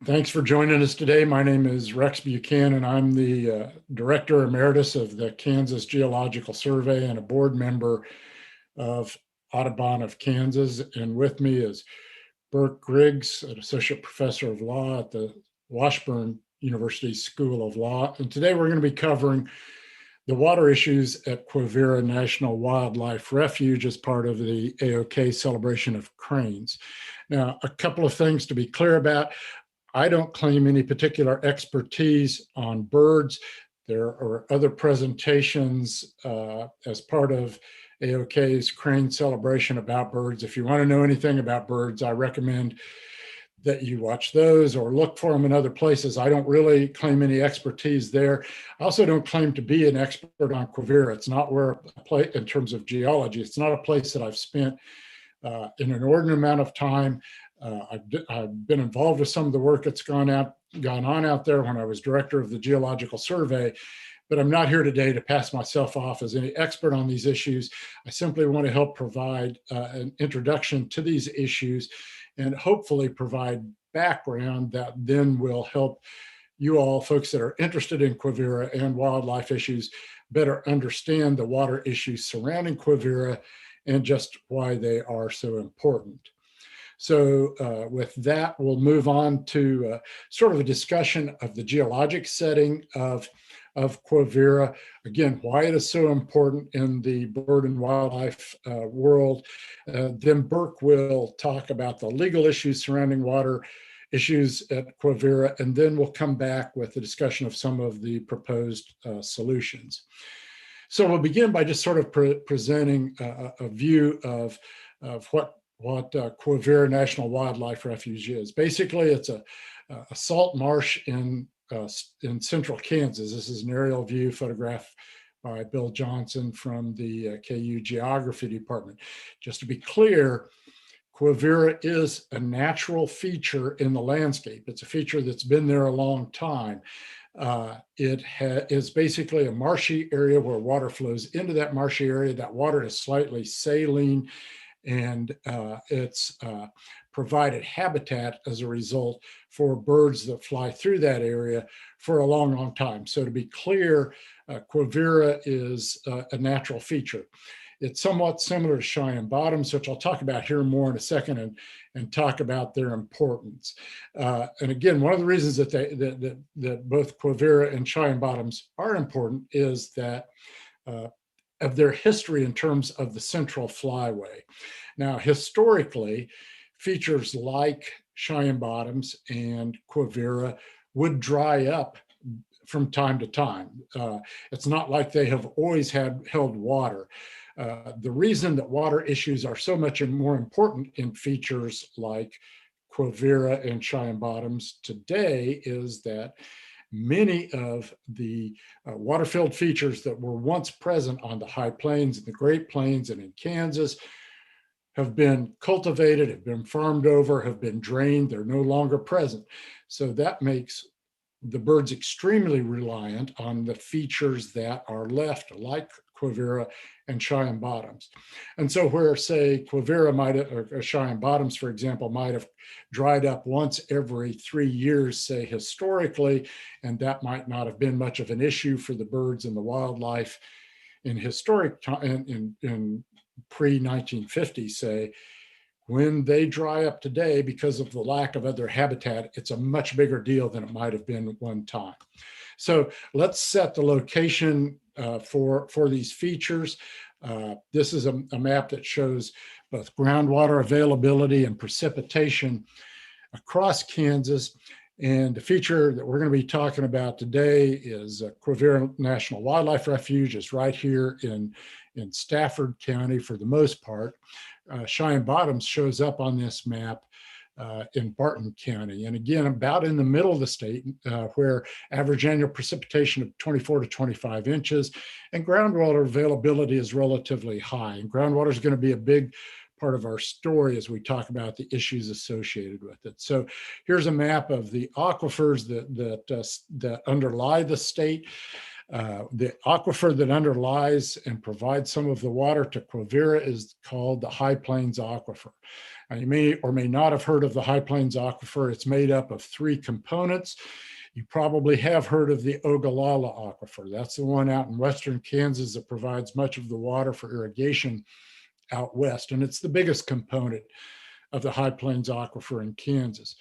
Thanks for joining us today. My name is Rex Buchanan. I'm the Director Emeritus of the Kansas Geological Survey and a board member of Audubon of Kansas. And with me is Burke Griggs, an Associate Professor of Law at the Washburn University School of Law. And today we're going to be covering the water issues at Quivira National Wildlife Refuge as part of the AOK celebration of cranes. Now, a couple of things to be clear about. I don't claim any particular expertise on birds. There are other presentations as part of AOK's crane celebration about birds. If you want to know anything about birds, I recommend that you watch those or look for them in other places. I don't really claim any expertise there. I also don't claim to be an expert on Quivira. It's not where I play in terms of geology. It's not a place that I've spent an inordinate amount of time. I've been involved with some of the work that's gone on out there when I was director of the Geological Survey, but I'm not here today to pass myself off as any expert on these issues. I simply want to help provide an introduction to these issues and hopefully provide background that then will help you all, folks that are interested in Quivira and wildlife issues, better understand the water issues surrounding Quivira and just why they are so important. So with that, we'll move on to sort of a discussion of the geologic setting of Quivira. Again, why it is so important in the bird and wildlife world. Then Burke will talk about the legal issues surrounding water issues at Quivira, and then we'll come back with a discussion of some of the proposed solutions. So we'll begin by just sort of presenting a view of what Quivira National Wildlife Refuge is. Basically, it's a salt marsh in central Kansas. This is an aerial view photographed by Bill Johnson from the KU Geography Department. Just to be clear, Quivira is a natural feature in the landscape. It's a feature that's been there a long time. It is basically a marshy area where water flows into that marshy area. That water is slightly saline, and it's provided habitat as a result for birds that fly through that area for a long, long time. So to be clear, Quivira is a natural feature. It's somewhat similar to Cheyenne Bottoms, which I'll talk about here more in a second and talk about their importance. And again, one of the reasons that that both Quivira and Cheyenne Bottoms are important is that of their history in terms of the central flyway. Now, historically, features like Cheyenne Bottoms and Quivira would dry up from time to time. It's not like they have always held water. The reason that water issues are so much more important in features like Quivira and Cheyenne Bottoms today is that many of the water-filled features that were once present on the high plains and the Great Plains and in Kansas have been cultivated, have been farmed over, have been drained. They're no longer present. So that makes the birds extremely reliant on the features that are left, like Quivira and Cheyenne Bottoms. And so where, say, Quivira might have, or Cheyenne Bottoms, for example, might have dried up once every 3 years, say, historically, and that might not have been much of an issue for the birds and the wildlife in historic time, in pre-1950, say, when they dry up today because of the lack of other habitat, it's a much bigger deal than it might have been at one time. So let's set the location for these features. This is a map that shows both groundwater availability and precipitation across Kansas. And the feature that we're going to be talking about today is Quivira National Wildlife Refuge is right here in Stafford County for the most part. Cheyenne Bottoms shows up on this map in Barton County. And again, about in the middle of the state where average annual precipitation of 24 to 25 inches and groundwater availability is relatively high. And groundwater is going to be a big part of our story as we talk about the issues associated with it. So here's a map of the aquifers that underlie the state. The aquifer that underlies and provides some of the water to Quivira is called the High Plains Aquifer. You may or may not have heard of the High Plains Aquifer. It's made up of three components. You probably have heard of the Ogallala Aquifer. That's the one out in western Kansas that provides much of the water for irrigation out west, and it's the biggest component of the High Plains Aquifer in Kansas.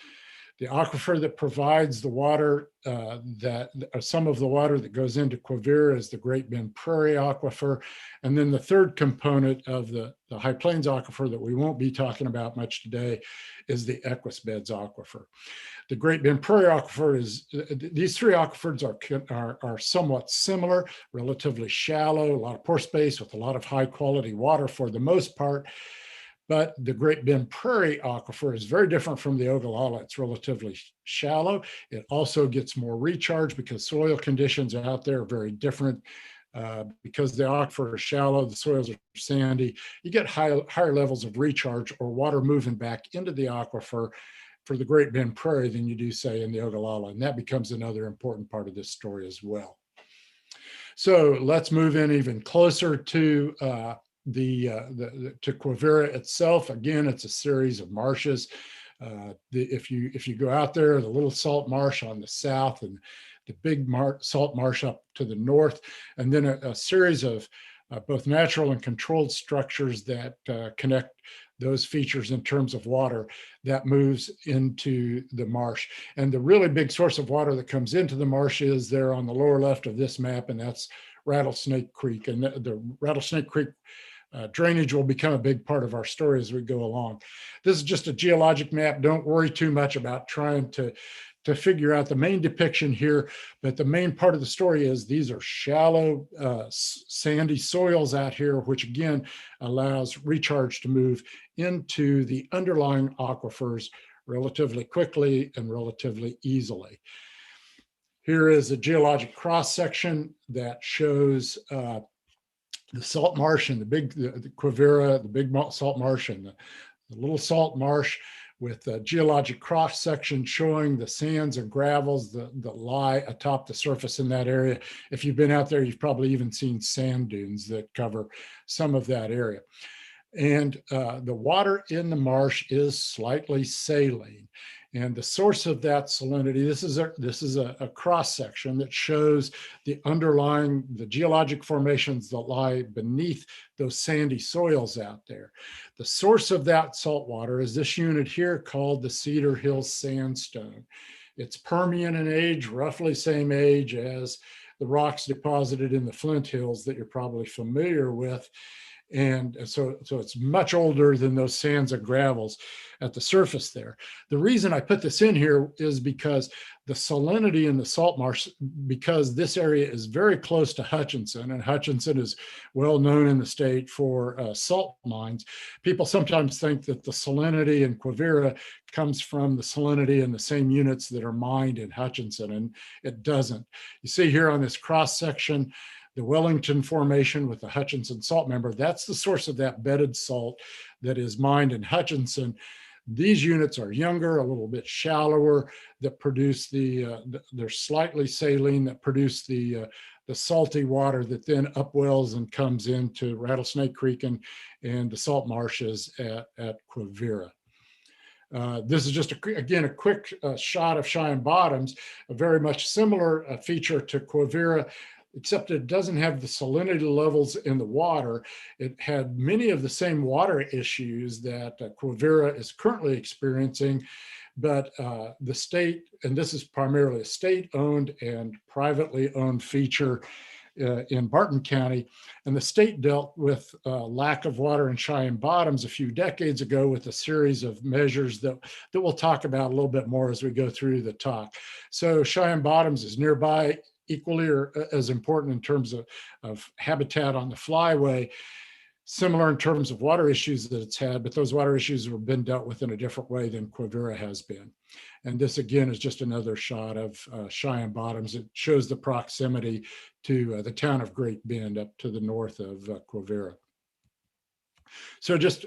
The aquifer that provides the water, some of the water that goes into Quivira, is the Great Bend Prairie Aquifer. And then the third component of the High Plains Aquifer that we won't be talking about much today is the Equus Beds Aquifer. The Great Bend Prairie Aquifer these three aquifers are somewhat similar, relatively shallow, a lot of pore space with a lot of high quality water for the most part. But the Great Bend Prairie Aquifer is very different from the Ogallala. It's relatively shallow. It also gets more recharge because soil conditions out there are very different. Because the aquifer is shallow, the soils are sandy, you get higher levels of recharge or water moving back into the aquifer for the Great Bend Prairie than you do, say, in the Ogallala. And that becomes another important part of this story as well. So let's move in even closer to to Quivira itself. Again, it's a series of marshes. If you go out there, the Little Salt Marsh on the south and the Big Salt Marsh up to the north, and then a series of both natural and controlled structures that connect those features in terms of water that moves into the marsh. And the really big source of water that comes into the marsh is there on the lower left of this map, and that's Rattlesnake Creek. And the Rattlesnake Creek drainage will become a big part of our story as we go along. This is just a geologic map. Don't worry too much about trying to figure out the main depiction here, but the main part of the story is these are shallow, sandy soils out here, which again allows recharge to move into the underlying aquifers relatively quickly and relatively easily. Here is a geologic cross section that shows the salt marsh and the Quivira, the Big Salt Marsh and the Little Salt Marsh, with a geologic cross section showing the sands and gravels that lie atop the surface in that area. If you've been out there, you've probably even seen sand dunes that cover some of that area. And the water in the marsh is slightly saline. And the source of that salinity, this is a cross section that shows the geologic formations that lie beneath those sandy soils out there. The source of that salt water is this unit here called the Cedar Hills Sandstone. It's Permian in age, roughly same age as the rocks deposited in the Flint Hills that you're probably familiar with. And so it's much older than those sands and gravels at the surface there. The reason I put this in here is because the salinity in the salt marsh, because this area is very close to Hutchinson, and Hutchinson is well known in the state for salt mines. People sometimes think that the salinity in Quivira comes from the salinity in the same units that are mined in Hutchinson, and it doesn't. You see here on this cross section, the Wellington Formation with the Hutchinson salt member, that's the source of that bedded salt that is mined in Hutchinson. These units are younger, a little bit shallower, that produce they're slightly saline, that produce the salty water that then upwells and comes into Rattlesnake Creek and the salt marshes at Quivira. This is just, again, a quick shot of Cheyenne Bottoms, a very much similar feature to Quivira, except it doesn't have the salinity levels in the water. It had many of the same water issues that Quivira is currently experiencing, but the state, and this is primarily a state-owned and privately owned feature in Barton County, and the state dealt with lack of water in Cheyenne Bottoms a few decades ago with a series of measures that we'll talk about a little bit more as we go through the talk. So Cheyenne Bottoms is nearby, equally or as important in terms of habitat on the flyway, similar in terms of water issues that it's had, but those water issues have been dealt with in a different way than Quivira has been. And this again is just another shot of Cheyenne Bottoms. It shows the proximity to the town of Great Bend up to the north of Quivira. So just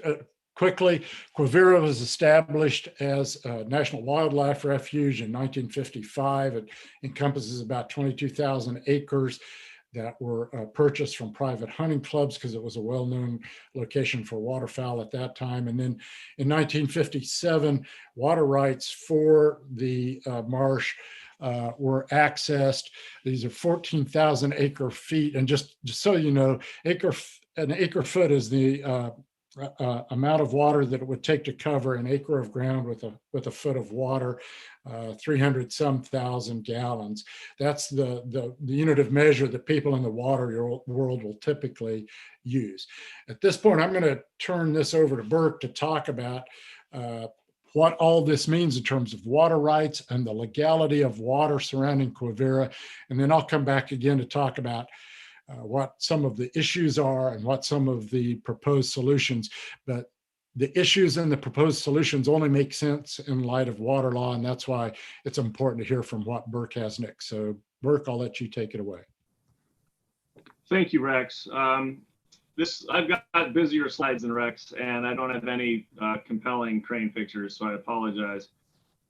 quickly, Quivira was established as a National Wildlife Refuge in 1955. It encompasses about 22,000 acres. that were purchased from private hunting clubs because it was a well-known location for waterfowl at that time. And then in 1957, water rights for the marsh were accessed. These are 14,000 acre feet. And just so you know, an acre foot is the amount of water that it would take to cover an acre of ground with a foot of water, 300 some thousand gallons. That's the unit of measure that people in the water world will typically use. At this point, I'm going to turn this over to Burke to talk about what all this means in terms of water rights and the legality of water surrounding Quivira. And then I'll come back again to talk about what some of the issues are and what some of the proposed solutions. But the issues and the proposed solutions only make sense in light of water law, and that's why it's important to hear from what Burke has next. So Burke, I'll let you take it away. Thank you, Rex. I've got busier slides than Rex, and I don't have any compelling crane pictures, so I apologize.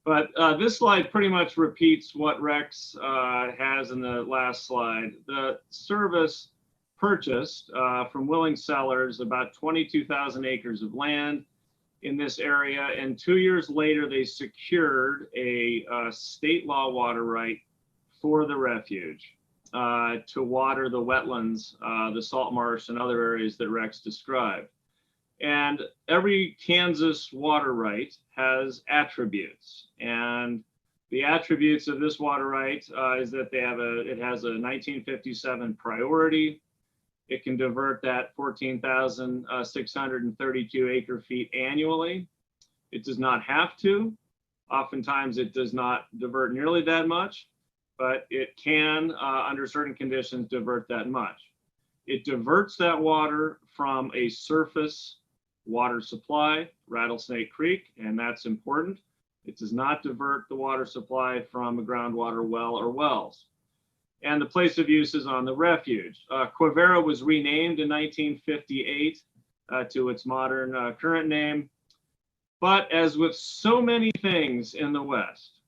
But this slide pretty much repeats what Rex has in the last slide. The service purchased from willing sellers about 22,000 acres of land in this area, and 2 years later they secured a state law water right for the refuge to water the wetlands, the salt marsh, and other areas that Rex described. And every Kansas water right has attributes, and the attributes of this water right is that it has a 1957 priority. It can divert that 14,632 acre feet annually. It does not have to. Oftentimes it does not divert nearly that much, but it can, under certain conditions, divert that much. It diverts that water from a surface water supply, Rattlesnake Creek, and that's important. It does not divert the water supply from a groundwater well or wells. And the place of use is on the refuge. Quivira was renamed in 1958 to its modern current name. But as with so many things in the West,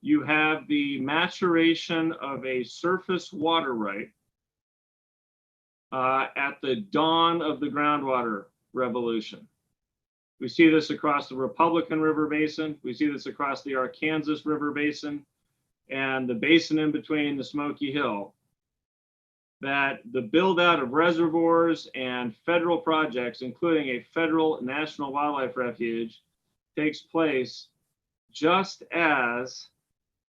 you have the maturation of a surface water right at the dawn of the groundwater revolution. We see this across the Republican River Basin. We see this across the Arkansas River Basin and the basin in between the Smoky Hill, that the build out of reservoirs and federal projects, including a federal National Wildlife Refuge, takes place just as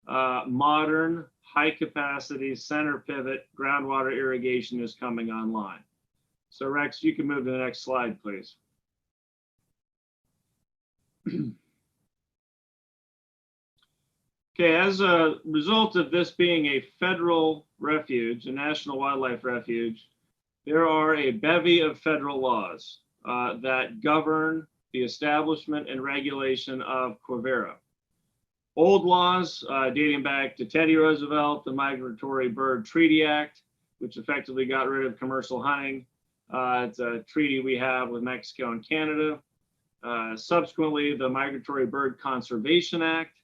modern high capacity center pivot groundwater irrigation is coming online. So Rex, you can move to the next slide, please. Okay, as a result of this being a federal refuge, a National Wildlife Refuge, there are a bevy of federal laws that govern the establishment and regulation of Quivira. Old laws dating back to Teddy Roosevelt, the Migratory Bird Treaty Act, which effectively got rid of commercial hunting. It's a treaty we have with Mexico and Canada. Subsequently, the Migratory Bird Conservation Act,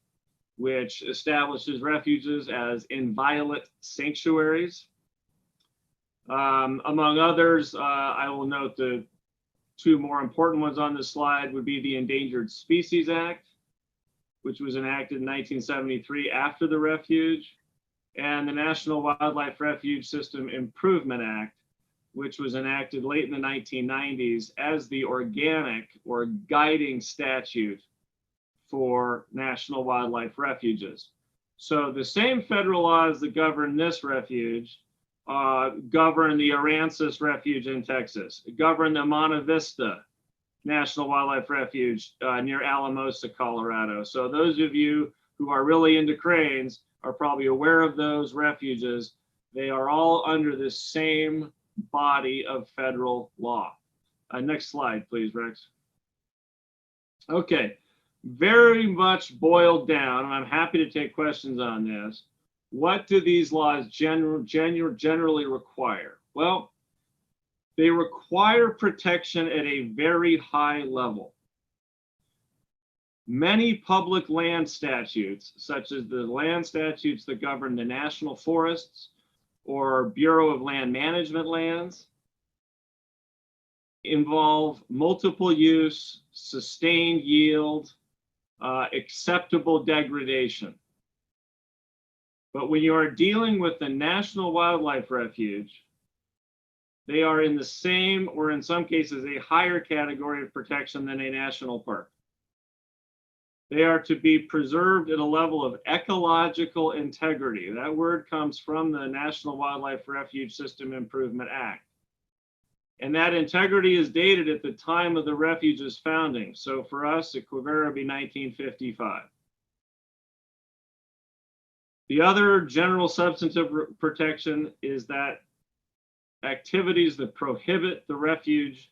which establishes refuges as inviolate sanctuaries. Among others, I will note the two more important ones on this slide would be the Endangered Species Act, which was enacted in 1973 after the refuge, and the National Wildlife Refuge System Improvement Act, which was enacted late in the 1990s as the organic or guiding statute for national wildlife refuges. So the same federal laws that govern this refuge govern the Aransas Refuge in Texas, govern the Monte Vista National Wildlife Refuge near Alamosa, Colorado. So those of you who are really into cranes are probably aware of those refuges. They are all under the same body of federal law. Next slide, please, Rex. Okay, very much boiled down, and I'm happy to take questions on this. What do these laws generally require? Well, they require protection at a very high level. Many public land statutes, such as the land statutes that govern the national forests or Bureau of Land Management lands involve multiple use, sustained yield, acceptable degradation. But when you are dealing with the National Wildlife Refuge, they are in the same, or in some cases, a higher category of protection than a national park. They are to be preserved at a level of ecological integrity. That word comes from the National Wildlife Refuge System Improvement Act. And that integrity is dated at the time of the refuge's founding. So for us, at Quivira, would be 1955. The other general substantive protection is that activities that prohibit the refuge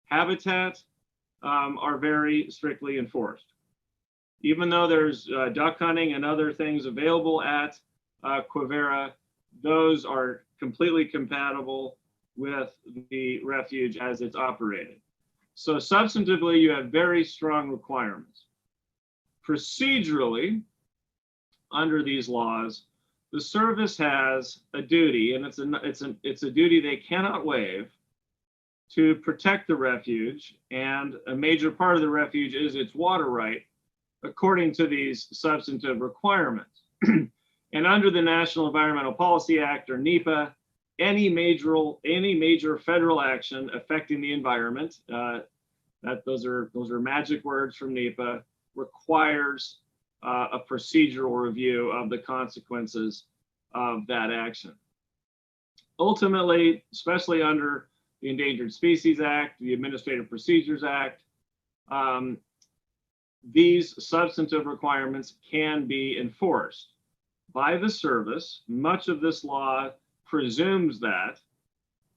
habitat are very strictly enforced. Even though there's duck hunting and other things available at Quivira, those are completely compatible with the refuge as it's operated. So substantively, you have very strong requirements. Procedurally, under these laws, the service has a duty, and it's a duty they cannot waive, to protect the refuge, and a major part of the refuge is its water right, according to these substantive requirements. And under the National Environmental Policy Act, or NEPA, any major federal action affecting the environment, those are magic words from NEPA, requires a procedural review of the consequences of that action. Ultimately, especially under the Endangered Species Act, the Administrative Procedures Act, these substantive requirements can be enforced by the service. Much of this law presumes that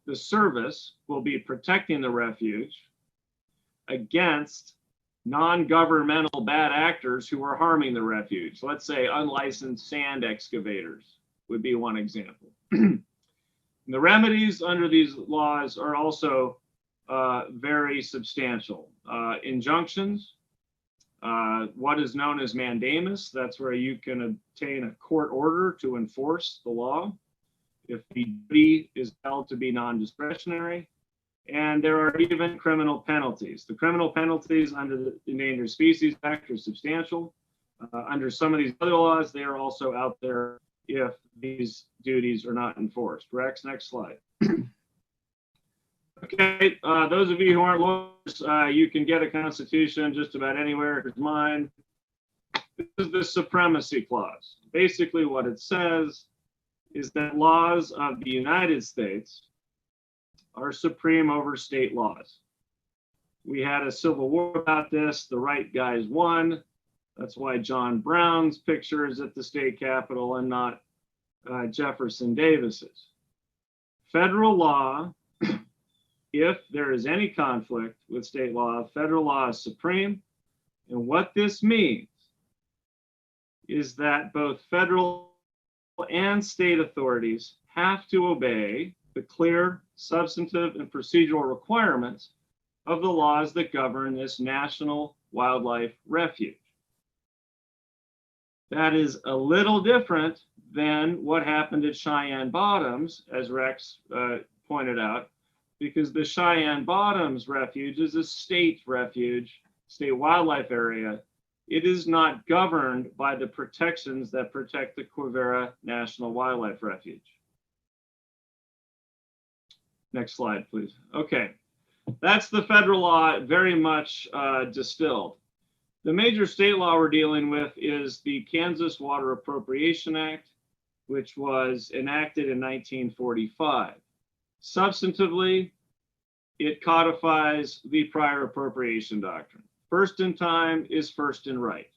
the service will be protecting the refuge against non-governmental bad actors who are harming the refuge. Let's say unlicensed sand excavators would be one example. The remedies under these laws are also very substantial. Injunctions, what is known as mandamus, that's where you can obtain a court order to enforce the law if the duty is held to be non-discretionary. And there are even criminal penalties. The criminal penalties under the Endangered Species Act are substantial. Under some of these other laws, they are also out there if these duties are not enforced. Rex, next slide. Okay, those of you who aren't lawyers, you can get a constitution just about anywhere. Here's mine. This is the supremacy clause. Basically what it says is that laws of the United States are supreme over state laws. We had a civil war about this. The right guys won. That's why John Brown's picture is at the state capitol and not Jefferson Davis's. Federal law, if there is any conflict with state law, federal law is supreme. And what this means is that both federal and state authorities have to obey the clear substantive and procedural requirements of the laws that govern this National Wildlife Refuge. That is a little different than what happened at Cheyenne Bottoms, as Rex pointed out, because the Cheyenne Bottoms Refuge is a state refuge, state wildlife area. It is not governed by the protections that protect the Quivira National Wildlife Refuge. Next slide, please. Okay, that's the federal law very much distilled. The major state law we're dealing with is the Kansas Water Appropriation Act, which was enacted in 1945. Substantively, it codifies the prior appropriation doctrine. First in time is first in right.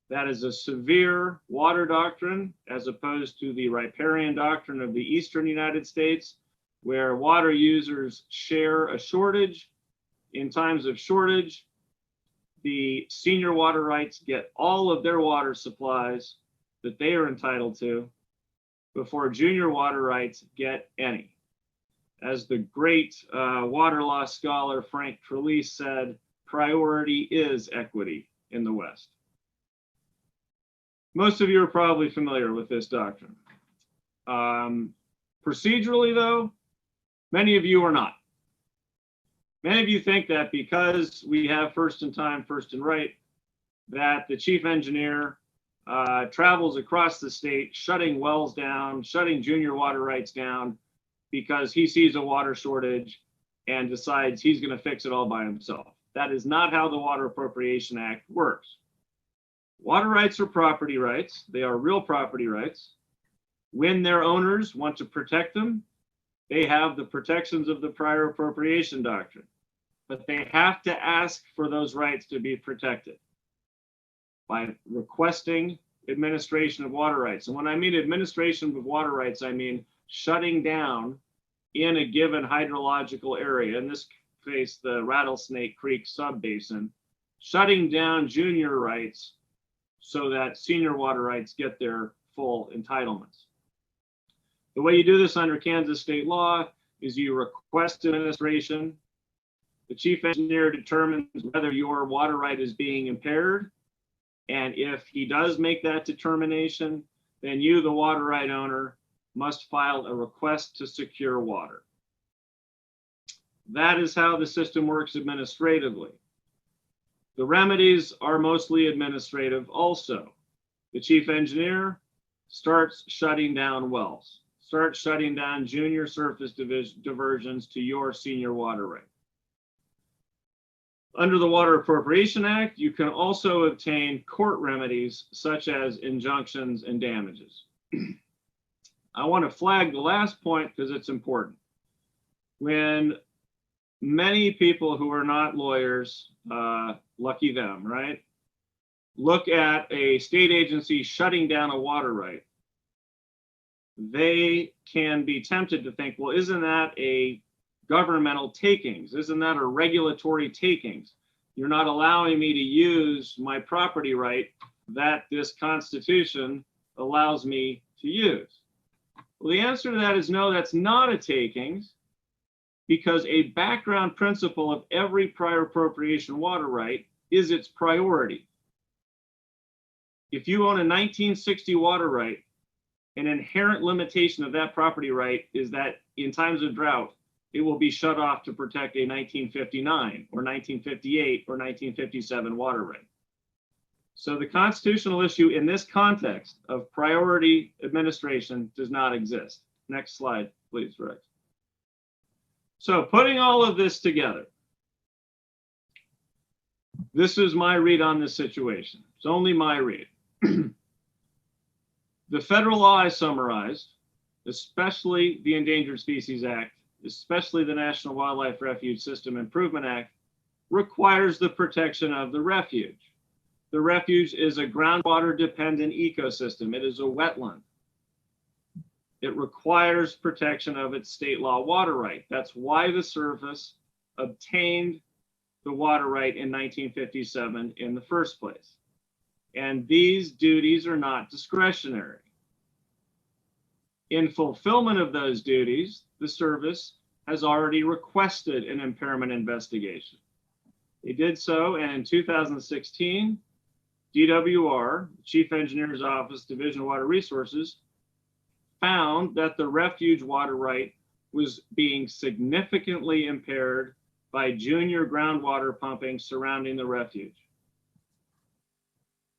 That is a severe water doctrine as opposed to the riparian doctrine of the eastern United States, where water users share a shortage. In times of shortage, the senior water rights get all of their water supplies that they are entitled to before junior water rights get any. As the great water law scholar Frank Trelease said, priority is equity in the West. Most of you are probably familiar with this doctrine. Procedurally, though, many of you are not. Many of you think that because we have first in time, first in right, that the chief engineer travels across the state, shutting wells down, shutting junior water rights down, because he sees a water shortage and decides he's going to fix it all by himself. That is not how the Water Appropriation Act works. Water rights are property rights. They are real property rights. When their owners want to protect them, they have the protections of the prior appropriation doctrine, but they have to ask for those rights to be protected by requesting administration of water rights. And when I mean administration of water rights, I mean shutting down in a given hydrological area, in this case, the Rattlesnake Creek subbasin, shutting down junior rights so that senior water rights get their full entitlements. The way you do this under Kansas state law is you request administration. The chief engineer determines whether your water right is being impaired. And if he does make that determination, then you, the water right owner, must file a request to secure water. That is how the system works administratively. The remedies are mostly administrative also. The chief engineer starts shutting down wells, starts shutting down junior surface diversions to your senior water right. Under the Water Appropriation Act, you can also obtain court remedies such as injunctions and damages. I want to flag the last point because it's important. When many people who are not lawyers, lucky them, right, look at a state agency shutting down a water right, they can be tempted to think, well, isn't that a governmental takings? Isn't that a regulatory takings? You're not allowing me to use my property right that this Constitution allows me to use. Well, the answer to that is no, that's not a takings, because a background principle of every prior appropriation water right is its priority. If you own a 1960 water right, an inherent limitation of that property right is that in times of drought, it will be shut off to protect a 1959 or 1958 or 1957 water right. So the constitutional issue in this context of priority administration does not exist. Next slide, please, Rex. So putting all of this together, this is my read on this situation. It's only my read. The federal law I summarized, especially the Endangered Species Act, especially the National Wildlife Refuge System Improvement Act, requires the protection of the refuge. The refuge is a groundwater dependent ecosystem. It is a wetland. It requires protection of its state law water right. That's why the service obtained the water right in 1957 in the first place. And these duties are not discretionary. In fulfillment of those duties, the service has already requested an impairment investigation. They did so, and in 2016, DWR, Chief Engineer's Office, Division of Water Resources, found that the refuge water right was being significantly impaired by junior groundwater pumping surrounding the refuge.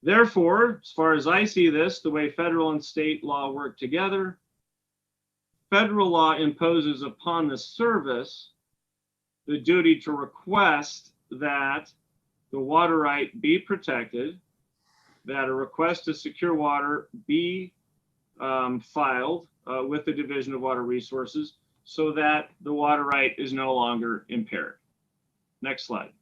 Therefore, as far as I see this, the way federal and state law work together, federal law imposes upon the service the duty to request that the water right be protected, that a request to secure water be filed with the Division of Water Resources so that the water right is no longer impaired. Next slide.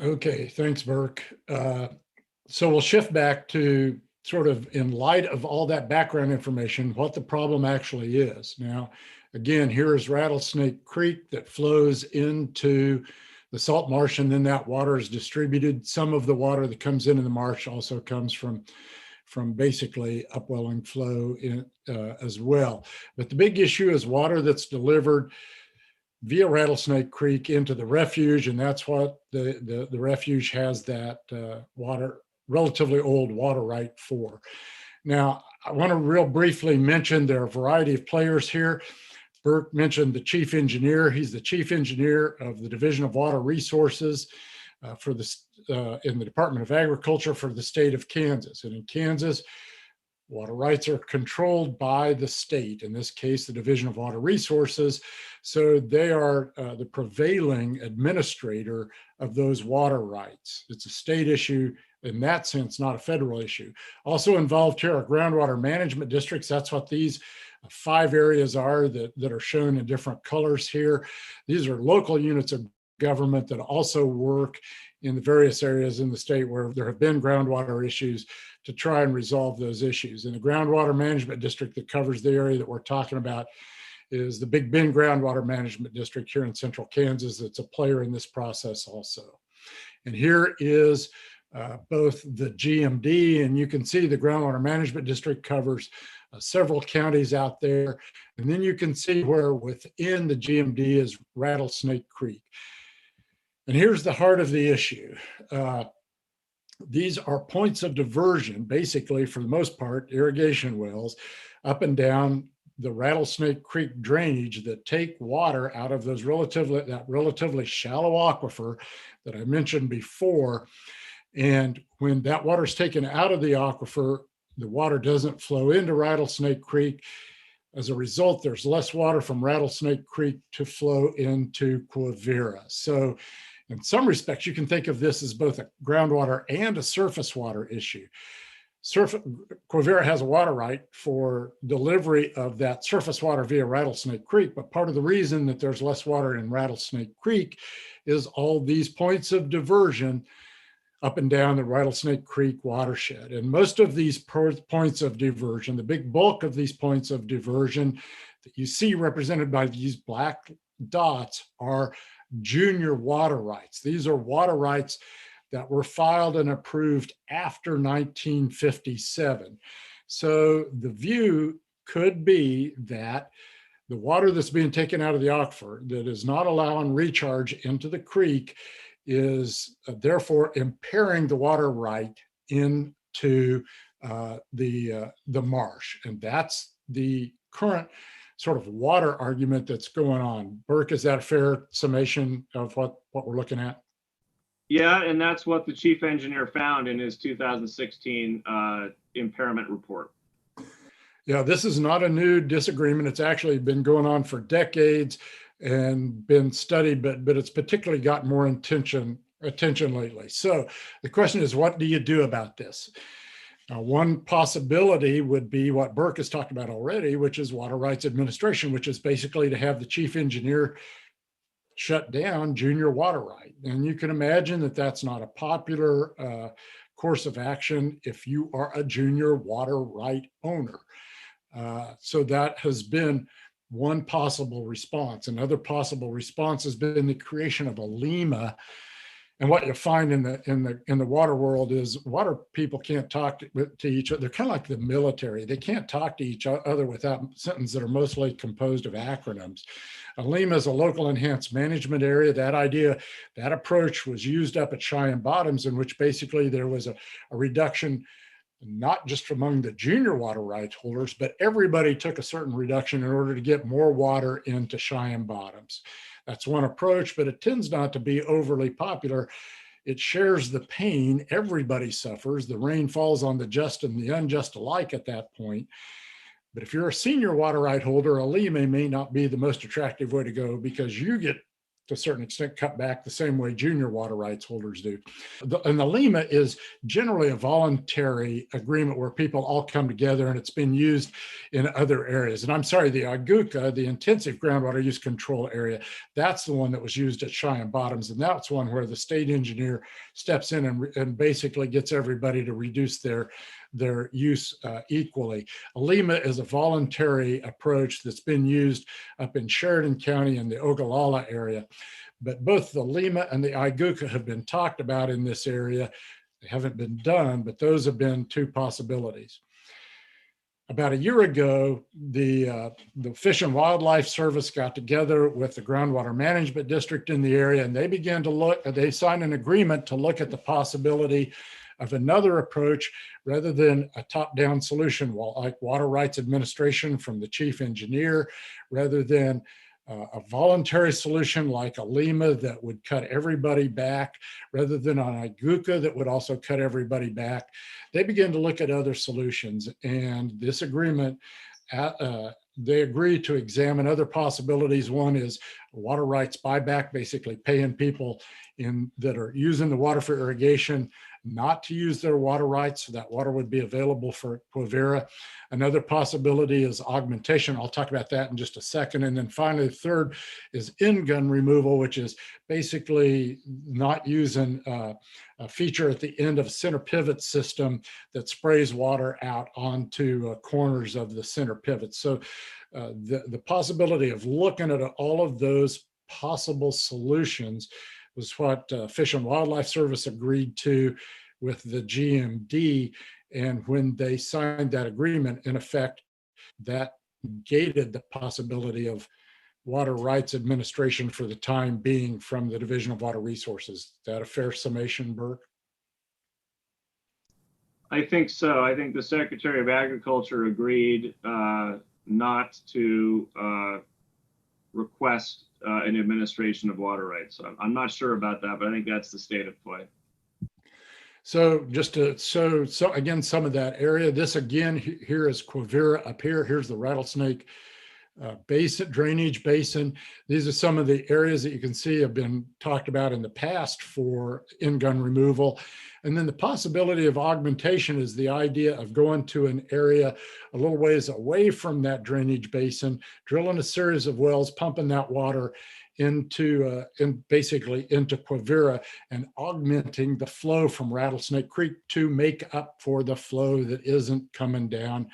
Okay, thanks, Burke. So we'll shift back to sort of in light of all that background information, what the problem actually is. Now, again, here is Rattlesnake Creek that flows into the salt marsh, and then that water is distributed. Some of the water that comes into the marsh also comes from basically upwelling flow in, as well. But the big issue is water that's delivered via Rattlesnake Creek into the refuge, and that's what the refuge has that water relatively old water right for. Now, I want to real briefly mention there are a variety of players here. Burke mentioned the chief engineer. He's the chief engineer of the Division of Water Resources in the Department of Agriculture for the state of Kansas. And in Kansas, water rights are controlled by the state, in this case, the Division of Water Resources. So they are the prevailing administrator of those water rights. It's a state issue in that sense, not a federal issue. Also involved here are groundwater management districts. That's what these 5 areas are that are shown in different colors here. These are local units of government that also work in the various areas in the state where there have been groundwater issues to try and resolve those issues. And the groundwater management district that covers the area that we're talking about is the Big Bend Groundwater Management District here in central Kansas. That's a player in this process also. And here is both the GMD, and you can see the Groundwater Management District covers several counties out there. And then you can see where within the GMD is Rattlesnake Creek. And here's the heart of the issue. These are points of diversion, basically, for the most part, irrigation wells up and down the Rattlesnake Creek drainage that take water out of that relatively shallow aquifer that I mentioned before. And when that water is taken out of the aquifer, the water doesn't flow into Rattlesnake Creek. As a result, there's less water from Rattlesnake Creek to flow into Quivira. So in some respects, you can think of this as both a groundwater and a surface water issue. Quivira has a water right for delivery of that surface water via Rattlesnake Creek, but part of the reason that there's less water in Rattlesnake Creek is all these points of diversion up and down the Rattlesnake Creek watershed. And most of these points of diversion, the big bulk of these points of diversion that you see represented by these black dots, are junior water rights. These are water rights that were filed and approved after 1957. So the view could be that the water that's being taken out of the aquifer that is not allowing recharge into the creek is therefore impairing the water right into the marsh. And that's the current sort of water argument that's going on. Burke, is that a fair summation of what we're looking at? Yeah, and that's what the chief engineer found in his 2016 impairment report. Yeah, this is not a new disagreement. It's actually been going on for decades and been studied, but it's particularly got more attention lately. So the question is, what do you do about this? Now, one possibility would be what Burke has talked about already, which is water rights administration, which is basically to have the chief engineer shut down junior water right. And you can imagine that that's not a popular course of action if you are a junior water right owner. So that has been one possible response. Another possible response has been the creation of a LEMA. And what you find in the water world is water people can't talk to each other. They're kind of like the military. They can't talk to each other without sentences that are mostly composed of acronyms. A LEMA is a local enhanced management area. That approach was used up at Cheyenne Bottoms, in which basically there was a reduction, not just among the junior water rights holders, but everybody took a certain reduction in order to get more water into Cheyenne Bottoms. That's one approach, but it tends not to be overly popular. It shares the pain. Everybody suffers. The rain falls on the just and the unjust alike at that point. But if you're a senior water right holder, a LEMA may not be the most attractive way to go, because you get, to a certain extent, cut back the same way junior water rights holders do. And the LEMA is generally a voluntary agreement where people all come together, and it's been used in other areas. And I'm sorry, the IGUCA, the intensive groundwater use control area, that's the one that was used at Cheyenne Bottoms. And that's one where the state engineer steps in and basically gets everybody to reduce their use equally. A LEMA is a voluntary approach that's been used up in Sheridan County and the Ogallala area. But both the LEMA and the IGUCA have been talked about in this area. They haven't been done, but those have been two possibilities. About a year ago, the Fish and Wildlife Service got together with the Groundwater Management District in the area, and they began to look, they signed an agreement to look at the possibility of another approach rather than a top-down solution, like water rights administration from the chief engineer, rather than a voluntary solution like a LEMA that would cut everybody back, rather than an IGUCA that would also cut everybody back. They began to look at other solutions, and this agreement, they agree to examine other possibilities. One is water rights buyback, basically paying people that are using the water for irrigation not to use their water rights, so that water would be available for Quivira. Another possibility is augmentation. I'll talk about that in just a second. And then finally, the third is in-gun removal, which is basically not using a feature at the end of a center pivot system that sprays water out onto corners of the center pivot. So the possibility of looking at all of those possible solutions was what Fish and Wildlife Service agreed to with the GMD. And when they signed that agreement, in effect, that gated the possibility of water rights administration for the time being from the Division of Water Resources. Is that a fair summation, Burke? I think so. I think the Secretary of Agriculture agreed not to request an administration of water rights. So I'm not sure about that, but I think that's the state of play. So just to, so again, some of that area, this again, here is Quivira up here. Here's the Rattlesnake basin, drainage basin. These are some of the areas that you can see have been talked about in the past for in-gun removal. And then the possibility of augmentation is the idea of going to an area a little ways away from that drainage basin, drilling a series of wells, pumping that water basically into Quivira and augmenting the flow from Rattlesnake Creek to make up for the flow that isn't coming down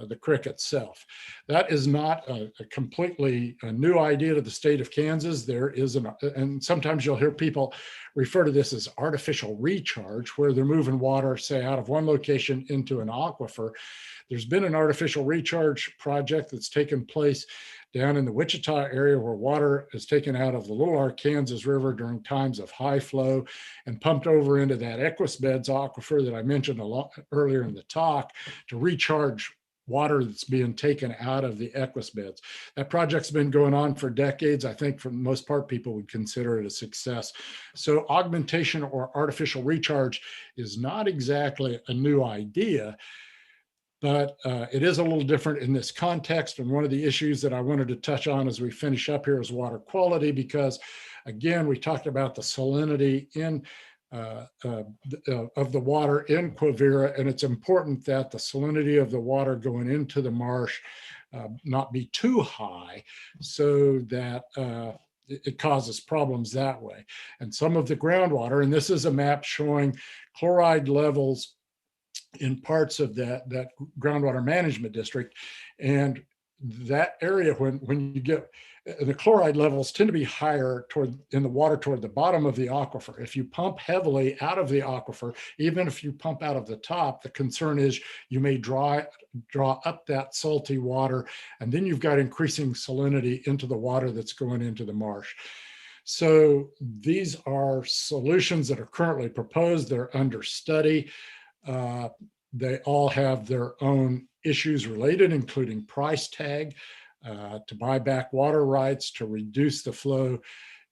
the creek itself. That is not a completely new idea to the state of Kansas. There is and sometimes you'll hear people refer to this as artificial recharge, where they're moving water, say, out of one location into an aquifer. There's been an artificial recharge project that's taken place down in the Wichita area, where water is taken out of the Little Arkansas River during times of high flow and pumped over into that Equus Beds aquifer that I mentioned a lot earlier in the talk to recharge water that's being taken out of the Equus Beds. That project's been going on for decades. I think for the most part, people would consider it a success. So augmentation or artificial recharge is not exactly a new idea, but it is a little different in this context. And one of the issues that I wanted to touch on as we finish up here is water quality, because again, we talked about the salinity of the water in Quivira, and it's important that the salinity of the water going into the marsh not be too high so that it causes problems that way. And some of the groundwater, and this is a map showing chloride levels in parts of that groundwater management district, and that area, when you get the chloride levels tend to be higher in the water toward the bottom of the aquifer. If you pump heavily out of the aquifer, even if you pump out of the top, the concern is you may draw up that salty water, and then you've got increasing salinity into the water that's going into the marsh. So these are solutions that are currently proposed. They're under study. They all have their own issues related, including price tag, to buy back water rights, to reduce the flow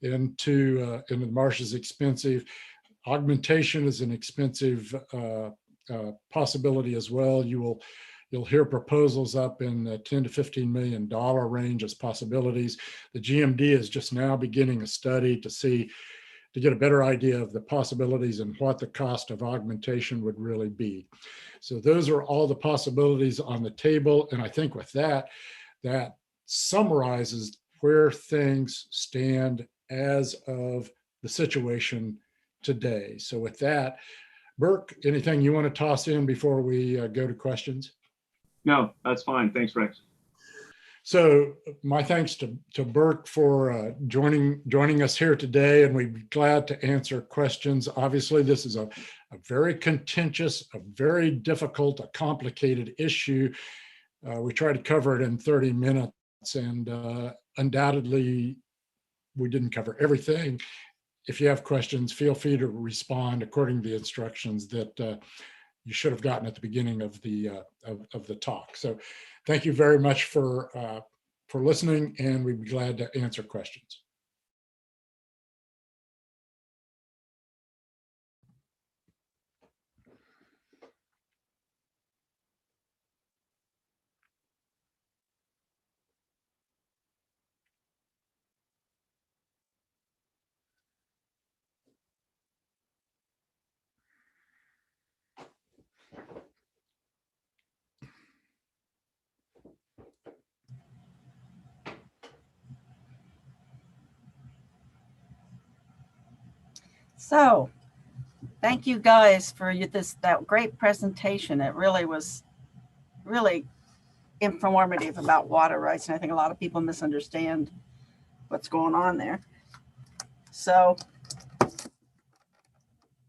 into the marsh is expensive. Augmentation is an expensive possibility as well. You'll hear proposals up in the $10 to $15 million range as possibilities. The GMD is just now beginning a study to get a better idea of the possibilities and what the cost of augmentation would really be. So those are all the possibilities on the table. And I think with that summarizes where things stand as of the situation today. So with that, Burke, anything you want to toss in before we go to questions? No, that's fine. Thanks, Rex. So my thanks to Burke for joining us here today, and we'd be glad to answer questions. Obviously, this is a very contentious, a very difficult, a complicated issue. We tried to cover it in 30 minutes, and undoubtedly we didn't cover everything if you have questions, feel free to respond according to the instructions that you should have gotten at the beginning of the talk. So thank you very much for listening, and we'd be glad to answer questions. So, thank you guys for that great presentation. It really was really informative about water rights, and I think a lot of people misunderstand what's going on there. So,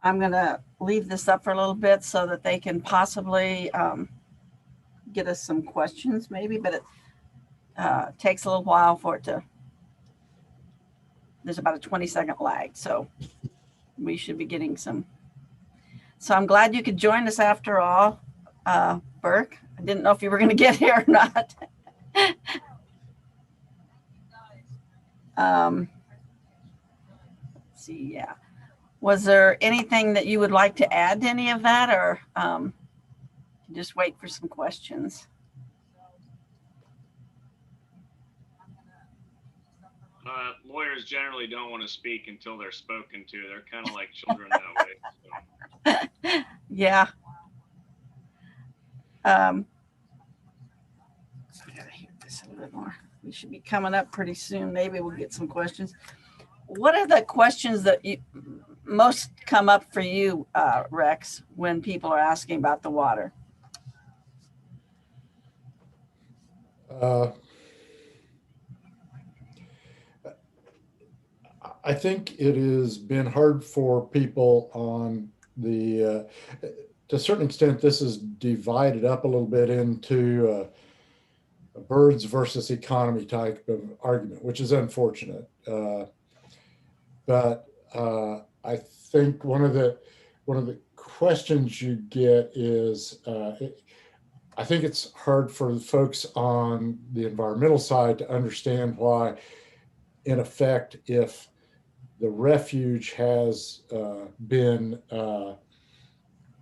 I'm going to leave this up for a little bit so that they can possibly get us some questions, maybe, but it takes a little while for it to. There's about a 20-second lag, so we should be getting some. So I'm glad you could join us after all, Burke. I didn't know if you were going to get here or not. Let's see, yeah. Was there anything that you would like to add to any of that, or just wait for some questions? Lawyers generally don't want to speak until they're spoken to. They're kind of like children that way. So. Yeah. I gotta hear this a little bit more. We should be coming up pretty soon. Maybe we'll get some questions. What are the questions that most come up for you, Rex, when people are asking about the water? I think it has been hard for people on the, to a certain extent, this is divided up a little bit into a birds versus economy type of argument, which is unfortunate. But I think one of the questions you get is, I think it's hard for the folks on the environmental side to understand why, in effect, if the refuge has been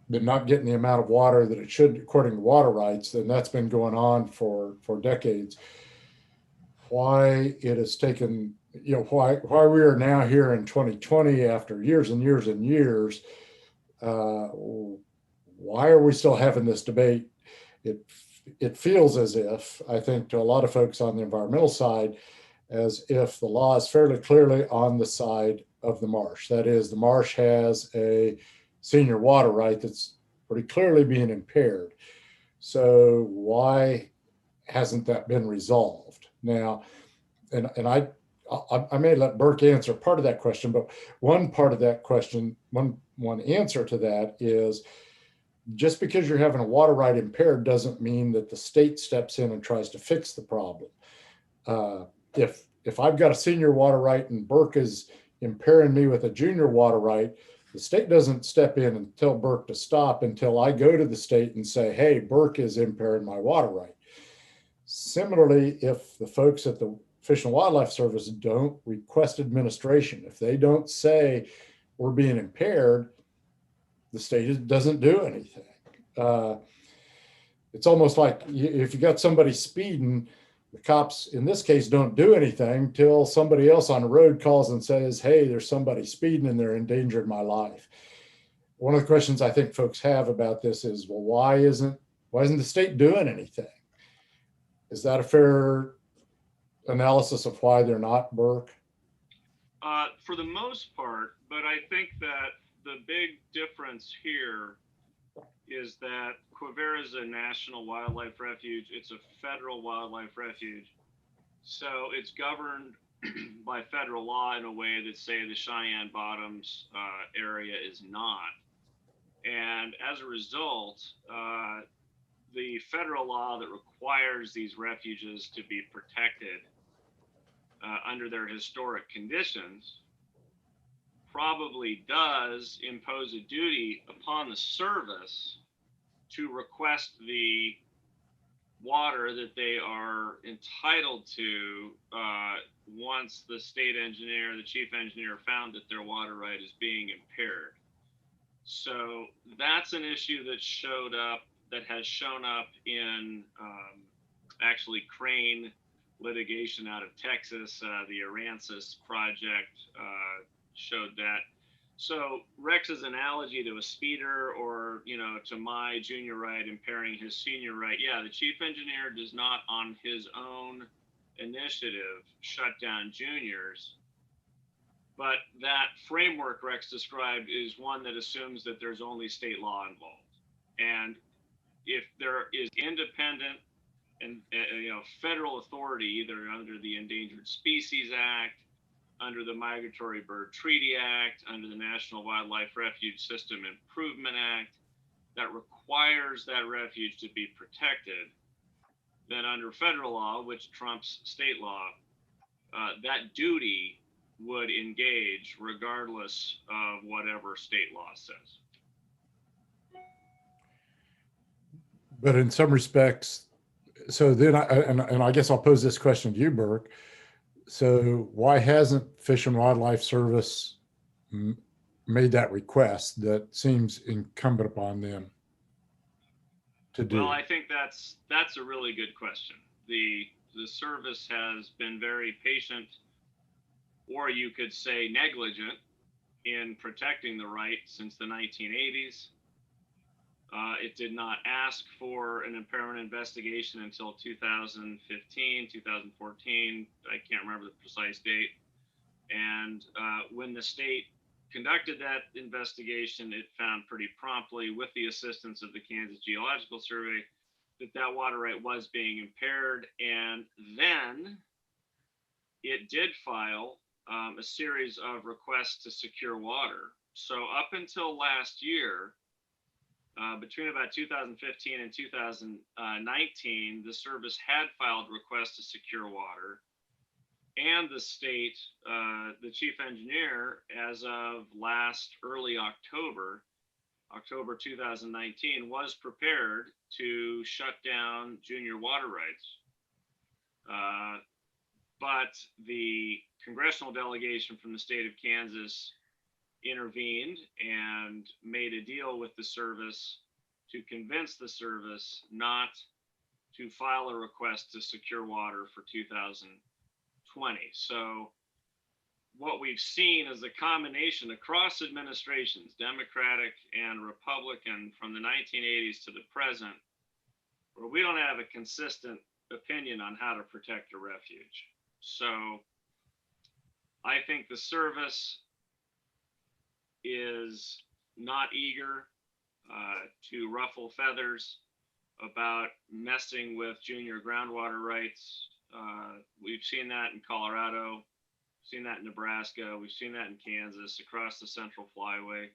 not getting the amount of water that it should, according to water rights, then that's been going on for decades. Why it has taken, why we are now here in 2020 after years and years and years, why are we still having this debate? It feels as if, I think to a lot of folks on the environmental side, as if the law is fairly clearly on the side of the marsh. That is, the marsh has a senior water right that's pretty clearly being impaired. So why hasn't that been resolved? Now, and I may let Burke answer part of that question, but one part of that question, one answer to that is, just because you're having a water right impaired doesn't mean that the state steps in and tries to fix the problem. If I've got a senior water right and Burke is impairing me with a junior water right, the state doesn't step in and tell Burke to stop until I go to the state and say, hey, Burke is impairing my water right. Similarly, if the folks at the Fish and Wildlife Service don't request administration, if they don't say we're being impaired, the state doesn't do anything. It's almost like if you got somebody speeding, the cops in this case don't do anything till somebody else on the road calls and says, hey, there's somebody speeding and they're endangering my life. One of the questions I think folks have about this is, well, why isn't the state doing anything? Is that a fair analysis of why they're not, Burke? For the most part, but I think that the big difference here is that Quivira is a national wildlife refuge. It's a federal wildlife refuge. So it's governed by federal law in a way that, say, the Cheyenne Bottoms area is not. And as a result, the federal law that requires these refuges to be protected under their historic conditions probably does impose a duty upon the service to request the water that they are entitled to once the state engineer, the chief engineer, found that their water right is being impaired. So that's an issue that has shown up in actually Crane litigation out of Texas. The Aransas project showed that. So Rex's analogy to a speeder, or to my junior right impairing his senior right, yeah, the chief engineer does not on his own initiative shut down juniors, but that framework Rex described is one that assumes that there's only state law involved. And if there is independent and federal authority, either under the Endangered Species Act, under the Migratory Bird Treaty Act, under the National Wildlife Refuge System Improvement Act, that requires that refuge to be protected, then under federal law, which trumps state law, that duty would engage regardless of whatever state law says. But in some respects, so then I guess I'll pose this question to you, Burke. So why hasn't Fish and Wildlife Service made that request that seems incumbent upon them to do? Well, I think that's a really good question. The service has been very patient, or you could say negligent, in protecting the right since the 1980s. It did not ask for an impairment investigation until 2015, 2014. I can't remember the precise date. And when the state conducted that investigation, it found pretty promptly, with the assistance of the Kansas Geological Survey, that water right was being impaired. And then it did file a series of requests to secure water. So up until last year, between about 2015 and 2019, the service had filed requests to secure water, and the state, the chief engineer, as of early October 2019, was prepared to shut down junior water rights. But the congressional delegation from the state of Kansas intervened and made a deal with the service to convince the service not to file a request to secure water for 2020. So what we've seen is a combination across administrations, Democratic and Republican, from the 1980s to the present, where we don't have a consistent opinion on how to protect a refuge. So I think the service is not eager to ruffle feathers about messing with junior groundwater rights. We've seen that in Colorado, we've seen that in Nebraska, we've seen that in Kansas, across the Central Flyway.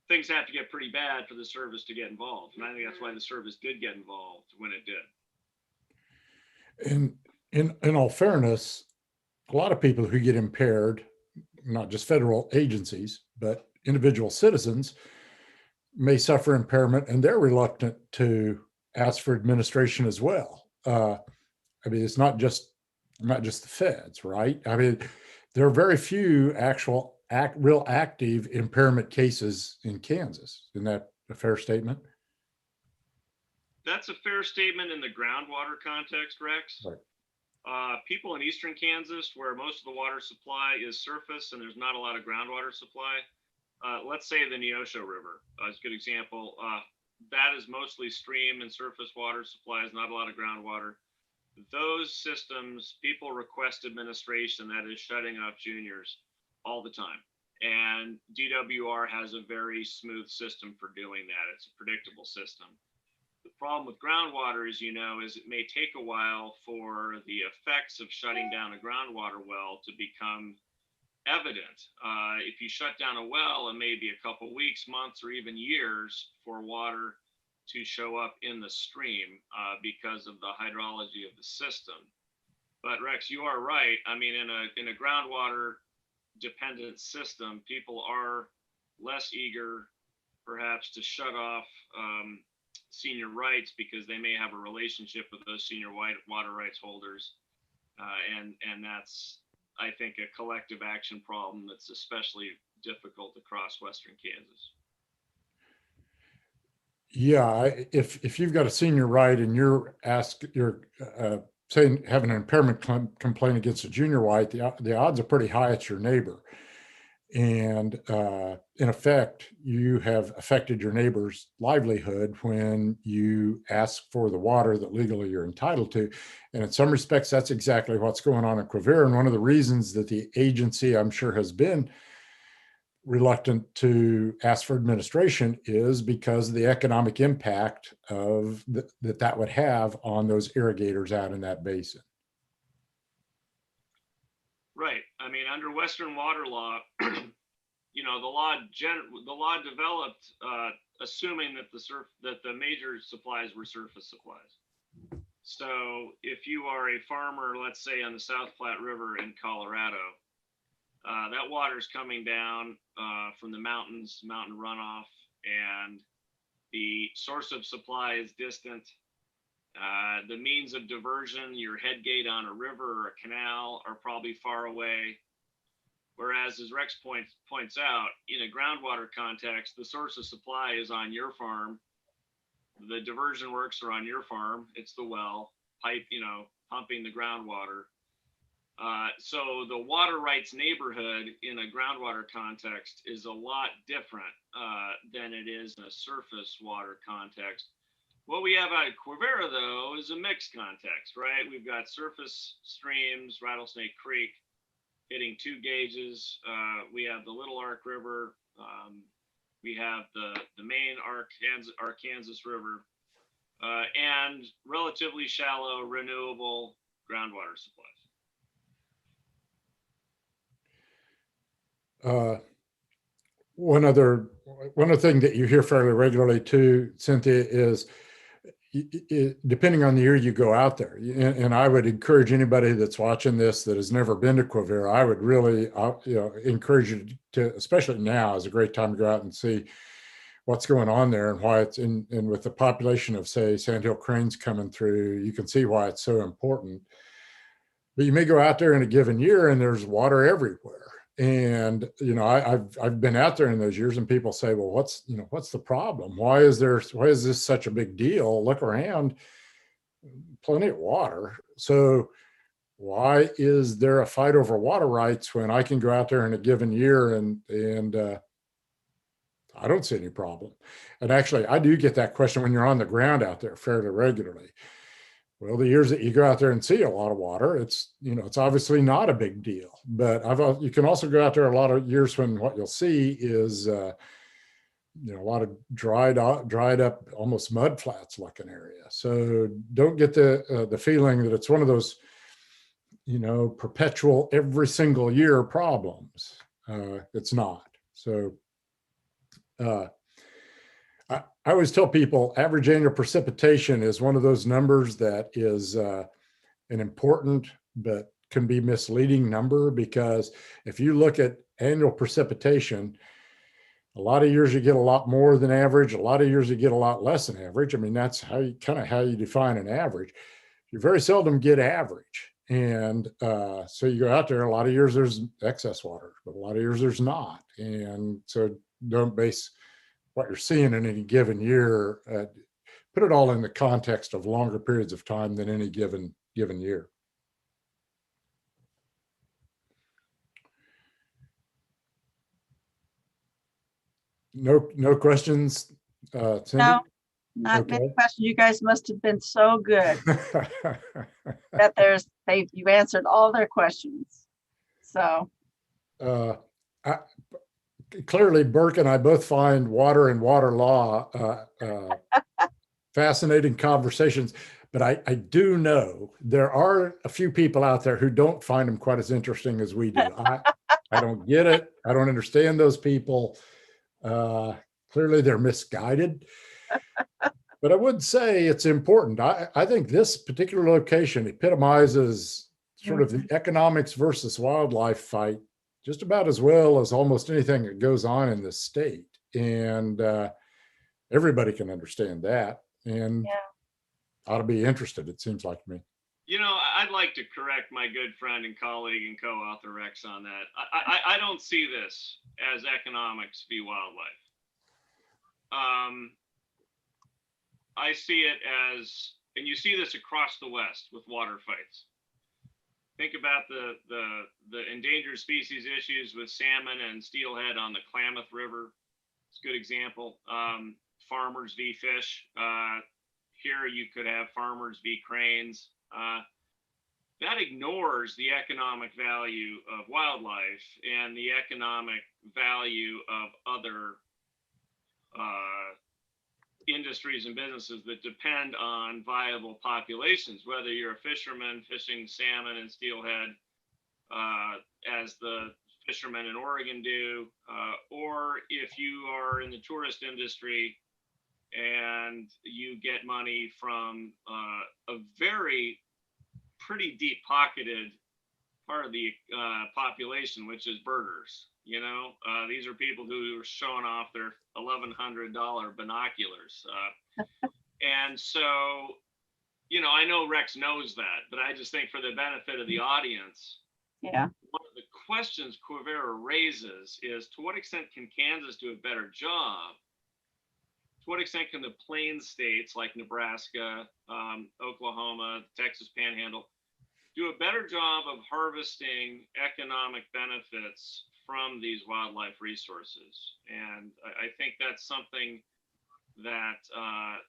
Things have to get pretty bad for the service to get involved. And I think that's why the service did get involved when it did. And in all fairness, a lot of people who get impaired, not just federal agencies, but individual citizens, may suffer impairment, and they're reluctant to ask for administration as well. I mean, it's not just the feds, right? I mean, there are very few actual real active impairment cases in Kansas. Isn't that a fair statement? That's a fair statement in the groundwater context, Rex. Right. People in eastern Kansas, where most of the water supply is surface and there's not a lot of groundwater supply, let's say the Neosho River is a good example. That is mostly stream and surface water supplies, not a lot of groundwater. Those systems, people request administration that is shutting off juniors all the time. And DWR has a very smooth system for doing that. It's a predictable system. The problem with groundwater, as you know, is it may take a while for the effects of shutting down a groundwater well to become evident. If you shut down a well, it may be a couple weeks, months, or even years for water to show up in the stream because of the hydrology of the system. But Rex, you are right. I mean, in a groundwater dependent system, people are less eager perhaps to shut off senior rights because they may have a relationship with those senior water rights holders. And that's, I think, a collective action problem that's especially difficult across Western Kansas. Yeah, if you've got a senior right and you're saying having an impairment complaint against a junior right, the odds are pretty high it's your neighbor. And in effect, you have affected your neighbor's livelihood when you ask for the water that legally you're entitled to. And in some respects, that's exactly what's going on in Quivira. And one of the reasons that the agency, I'm sure, has been reluctant to ask for administration is because of the economic impact of that would have on those irrigators out in that basin. Right. I mean, under Western water law, you know, the law developed assuming that the major supplies were surface supplies. So if you are a farmer, let's say on the South Platte River in Colorado, that water is coming down from the mountains, mountain runoff, and the source of supply is distant. The means of diversion, your head gate on a river or a canal, are probably far away. Whereas, as Rex points out, in a groundwater context, the source of supply is on your farm. The diversion works are on your farm. It's the well, pipe, you know, pumping the groundwater. So the water rights neighborhood in a groundwater context is a lot different than it is in a surface water context. What we have out of Quivira, though, is a mixed context, right? We've got surface streams, Rattlesnake Creek, hitting 2 gauges. We have the Little Ark River. We have the main Arkansas River, and relatively shallow, renewable groundwater supplies. One other thing that you hear fairly regularly too, Cynthia, is depending on the year you go out there, and I would encourage anybody that's watching this that has never been to Quivira, I would really encourage you to, especially now is a great time to go out and see what's going on there and why it's and with the population of, say, sandhill cranes coming through, you can see why it's so important. But you may go out there in a given year and there's water everywhere. And, you know, I've been out there in those years and people say, well, what's the problem? Why is this such a big deal? Look around, plenty of water. So why is there a fight over water rights when I can go out there in a given year and I don't see any problem? And actually, I do get that question when you're on the ground out there fairly regularly. Well, the years that you go out there and see a lot of water, it's obviously not a big deal. But you can also go out there a lot of years when what you'll see is, a lot of dried up, almost mud flats looking area. So don't get the feeling that it's one of those, perpetual every single year problems. It's not. So I always tell people average annual precipitation is one of those numbers that is an important but can be misleading number, because if you look at annual precipitation, a lot of years you get a lot more than average, a lot of years you get a lot less than average. I mean, that's how you define an average. You very seldom get average. And so you go out there, a lot of years there's excess water, but a lot of years there's not. And so don't base what you're seeing in any given year, put it all in the context of longer periods of time than any given year. No questions, Cindy? No, not many questions. You guys must have been so good that you've answered all their questions. So clearly, Burke and I both find water and water law fascinating conversations, but I do know there are a few people out there who don't find them quite as interesting as we do. I don't get it. I don't understand those people. Clearly, they're misguided. But I would say it's important. I think this particular location epitomizes sort of the economics versus wildlife fight just about as well as almost anything that goes on in the state. And everybody can understand that and ought to be interested, it seems like to me. You know, I'd like to correct my good friend and colleague and co-author Rex on that. I don't see this as economics v. wildlife. I see it as, and you see this across the West with water fights. Think about the endangered species issues with salmon and steelhead on the Klamath River. It's a good example. Farmers v. fish. Here you could have farmers v. cranes. That ignores the economic value of wildlife and the economic value of other industries and businesses that depend on viable populations, whether you're a fisherman fishing salmon and steelhead, as the fishermen in Oregon do, or if you are in the tourist industry and you get money from a pretty deep pocketed part of the population, which is birders. You know, these are people who are showing off their $1,100 binoculars. And so, you know, I know Rex knows that, but I just think for the benefit of the audience, one of the questions Quivira raises is, to what extent can Kansas do a better job? To what extent can the plains states like Nebraska, Oklahoma, Texas Panhandle do a better job of harvesting economic benefits from these wildlife resources? And I think that's something that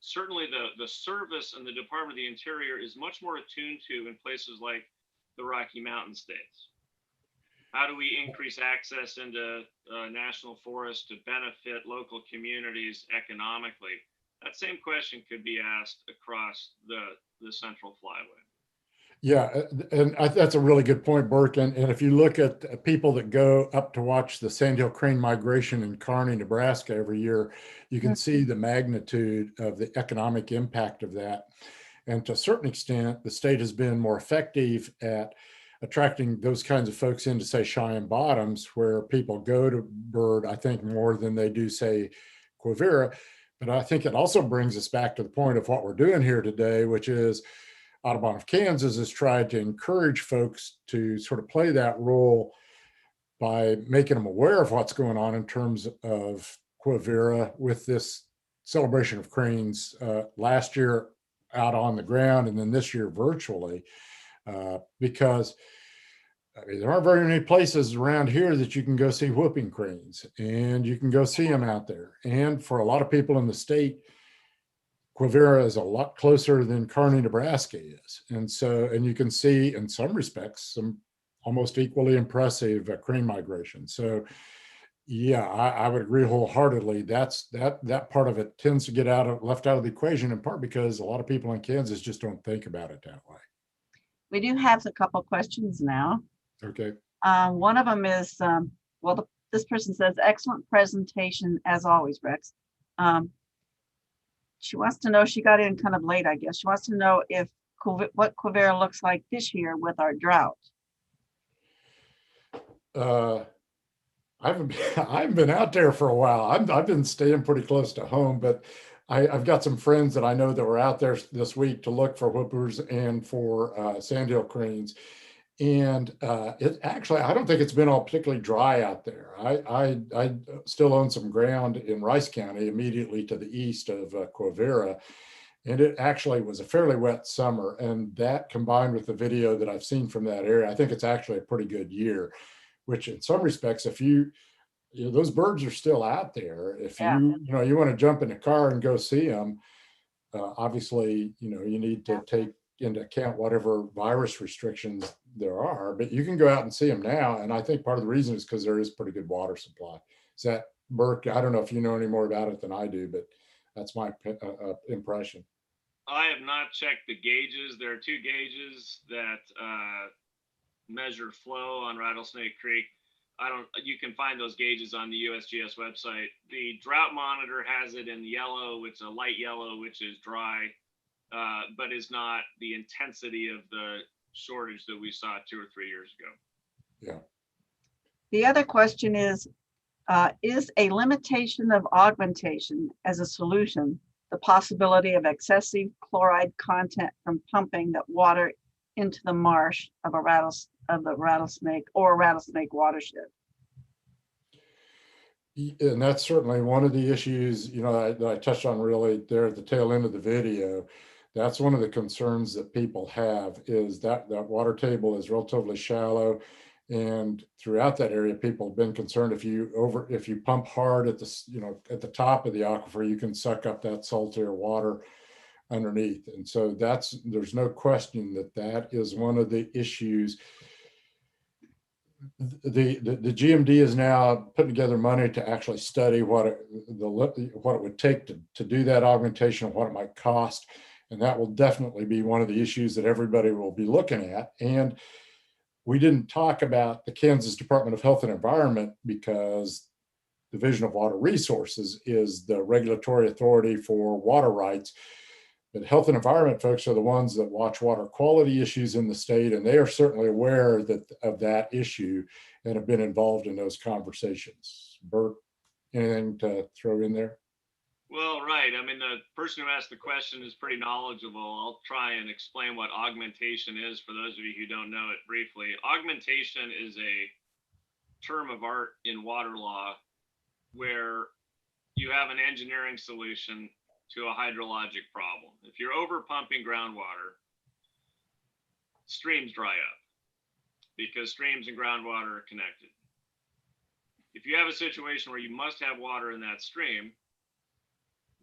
certainly the service and the Department of the Interior is much more attuned to in places like the Rocky Mountain states. How do we increase access into national forests to benefit local communities economically? That same question could be asked across the Central Flyway. Yeah, and that's a really good point, Burke. And if you look at people that go up to watch the sandhill crane migration in Kearney, Nebraska every year, you can see the magnitude of the economic impact of that. And to a certain extent, the state has been more effective at attracting those kinds of folks into, say, Cheyenne Bottoms, where people go to bird, I think, more than they do, say, Quivira. But I think it also brings us back to the point of what we're doing here today, which is Audubon of Kansas has tried to encourage folks to sort of play that role by making them aware of what's going on in terms of Quivira with this celebration of cranes last year out on the ground and then this year virtually, because I mean, there aren't very many places around here that you can go see whooping cranes, and you can go see them out there. And for a lot of people in the state, Quivira is a lot closer than Kearney, Nebraska is. And so, and you can see in some respects, some almost equally impressive crane migration. So yeah, I would agree wholeheartedly. That part of it tends to get left out of the equation, in part because a lot of people in Kansas just don't think about it that way. We do have a couple questions now. Okay. One of them is, this person says, excellent presentation as always, Rex. She wants to know, she got in kind of late, I guess. She wants to know what Quivira looks like this year with our drought. I haven't been out there for a while. I've been staying pretty close to home, but I've got some friends that I know that were out there this week to look for whoopers and for sandhill cranes. And it actually, I don't think it's been all particularly dry out there. I still own some ground in Rice County immediately to the east of Quivira. And it actually was a fairly wet summer. And that combined with the video that I've seen from that area, I think it's actually a pretty good year, which in some respects, if those birds are still out there. If you want to jump in a car and go see them, obviously, you need to take into account whatever virus restrictions there are, but you can go out and see them now. And I think part of the reason is because there is pretty good water supply. Is that, Burke? I don't know if you know any more about it than I do, but that's my impression. I have not checked the gauges. There are two gauges that measure flow on Rattlesnake Creek. You can find those gauges on the USGS website. The drought monitor has it in yellow, which is a light yellow, which is dry, but is not the intensity of the shortage that we saw 2 or 3 years ago. The other question is a limitation of augmentation as a solution the possibility of excessive chloride content from pumping that water into the marsh of the rattlesnake or rattlesnake watershed? And that's certainly one of the issues, that I touched on really there at the tail end of the video. That's one of the concerns that people have, is that that water table is relatively shallow. And throughout that area, people have been concerned if you pump hard at the top of the aquifer, you can suck up that saltier water underneath. And so there's no question that is one of the issues. The GMD is now putting together money to actually study what it would take to do that augmentation and what it might cost. And that will definitely be one of the issues that everybody will be looking at. And we didn't talk about the Kansas Department of Health and Environment, because Division of Water Resources is the regulatory authority for water rights. But health and environment folks are the ones that watch water quality issues in the state, and they are certainly aware of that issue and have been involved in those conversations. Bert, anything to throw in there? Well, right. I mean, the person who asked the question is pretty knowledgeable. I'll try and explain what augmentation is for those of you who don't know it briefly. Augmentation is a term of art in water law where you have an engineering solution to a hydrologic problem. If you're over pumping groundwater, streams dry up because streams and groundwater are connected. If you have a situation where you must have water in that stream,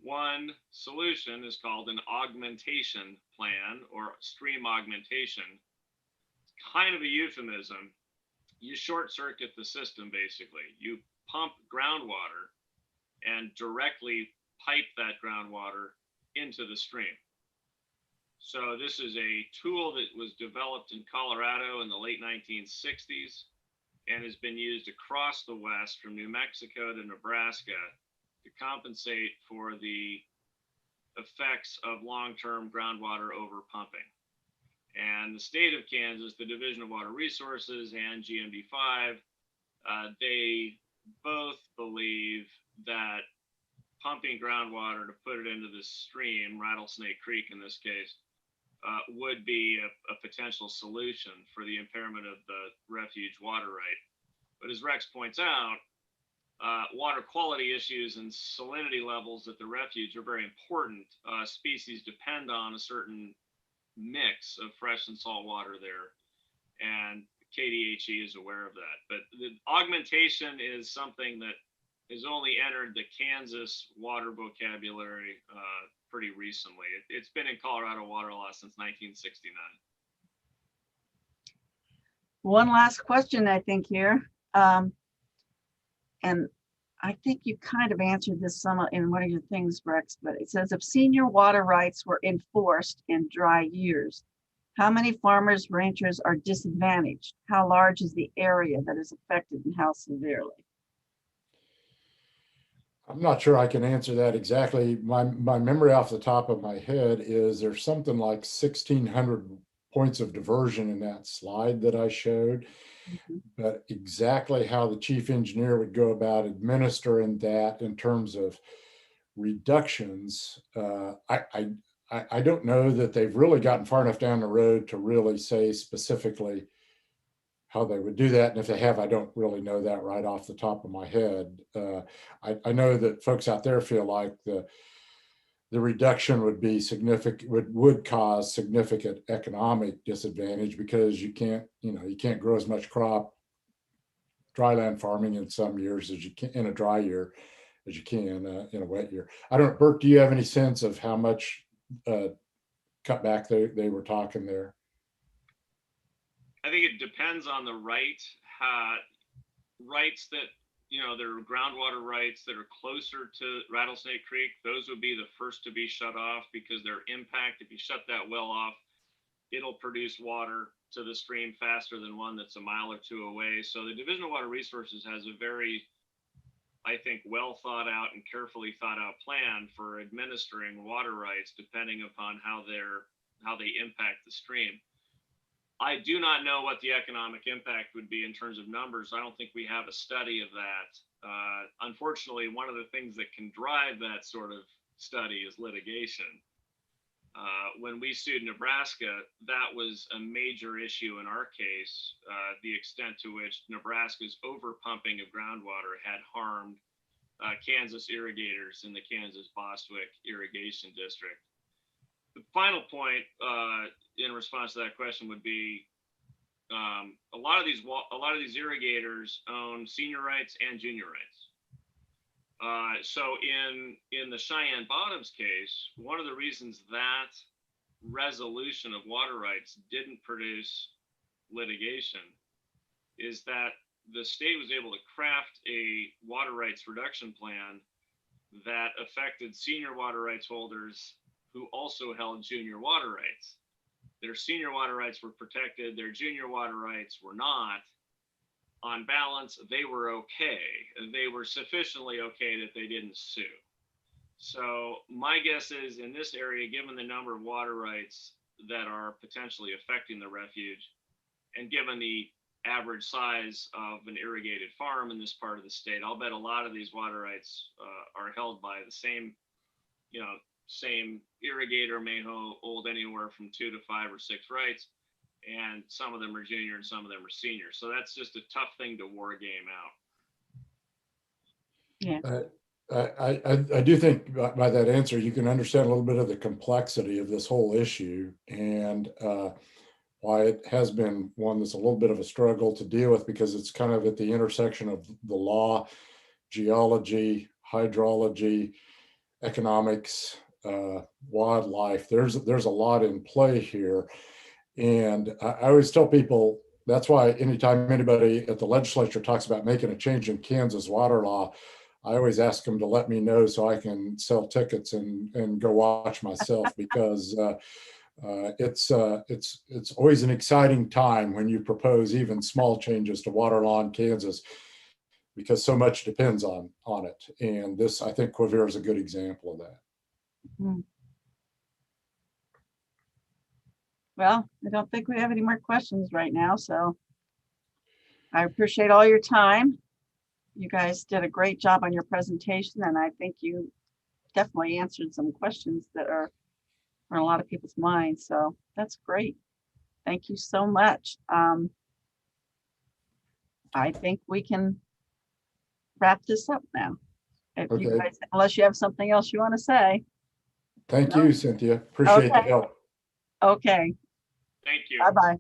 one solution is called an augmentation plan or stream augmentation. It's kind of a euphemism. You short circuit the system, basically. You pump groundwater and directly pipe that groundwater into the stream. So this is a tool that was developed in Colorado in the late 1960s and has been used across the West from New Mexico to Nebraska to compensate for the effects of long-term groundwater overpumping. And the state of Kansas, the Division of Water Resources and GMD5, they both believe that pumping groundwater to put it into the stream, Rattlesnake Creek in this case, would be a potential solution for the impairment of the refuge water right. But as Rex points out, water quality issues and salinity levels at the refuge are very important. Species depend on a certain mix of fresh and salt water there, and KDHE is aware of that. But the augmentation is something that has only entered the Kansas water vocabulary pretty recently. It's been in Colorado water law since 1969. One last question, I think, here. And I think you kind of answered this some in one of your things, Rex, but it says if senior water rights were enforced in dry years, how many farmers, ranchers are disadvantaged? How large is the area that is affected and how severely? I'm not sure I can answer that exactly. My memory off the top of my head is there's something like 1,600 points of diversion in that slide that I showed. But exactly how the chief engineer would go about administering that in terms of reductions, I don't know that they've really gotten far enough down the road to really say specifically how they would do that. And if they have, I don't really know that right off the top of my head. I know that folks out there feel like the reduction would be significant, would cause significant economic disadvantage because you can't grow as much crop dryland farming in some years as you can in a dry year as you can in a wet year. I don't, Bert, do you have any sense of how much cutback they were talking there? I think it depends on the right. Rights that, there are groundwater rights that are closer to Rattlesnake Creek. Those would be the first to be shut off because their impact, if you shut that well off, it'll produce water to the stream faster than one that's a mile or two away. So the Division of Water Resources has a very, I think, well thought out and carefully thought out plan for administering water rights depending upon how they impact the stream. I do not know what the economic impact would be in terms of numbers. I don't think we have a study of that. Unfortunately, one of the things that can drive that sort of study is litigation. When we sued Nebraska, that was a major issue in our case, the extent to which Nebraska's overpumping of groundwater had harmed Kansas irrigators in the Kansas Bostwick irrigation district. The final point in response to that question would be a lot of these irrigators own senior rights and junior rights. So in the Cheyenne Bottoms case, one of the reasons that resolution of water rights didn't produce litigation is that the state was able to craft a water rights reduction plan that affected senior water rights holders who also held junior water rights. Their senior water rights were protected, their junior water rights were not. On balance, they were okay. They were sufficiently okay that they didn't sue. So my guess is in this area, given the number of water rights that are potentially affecting the refuge, and given the average size of an irrigated farm in this part of the state, I'll bet a lot of these water rights are held by the same, same irrigator may hold anywhere from 2 to 5 or 6 rights. And some of them are junior and some of them are senior. So that's just a tough thing to war game out. Yeah. I do think by that answer, you can understand a little bit of the complexity of this whole issue and why it has been one that's a little bit of a struggle to deal with, because it's kind of at the intersection of the law, geology, hydrology, economics, wildlife. There's a lot in play here. And I always tell people, that's why anytime anybody at the legislature talks about making a change in Kansas water law, I always ask them to let me know so I can sell tickets and go watch myself, because it's always an exciting time when you propose even small changes to water law in Kansas, because so much depends on it. And this, I think Quivira is a good example of that. Mm. Well, I don't think we have any more questions right now, so I appreciate all your time. You guys did a great job on your presentation, and I think you definitely answered some questions that are on a lot of people's minds, so that's great. Thank you so much. I think we can wrap this up now. If you Okay. guys, unless you have something else you want to say. Thank you, Cynthia. Appreciate the Okay. help. Okay, Thank you. bye-bye.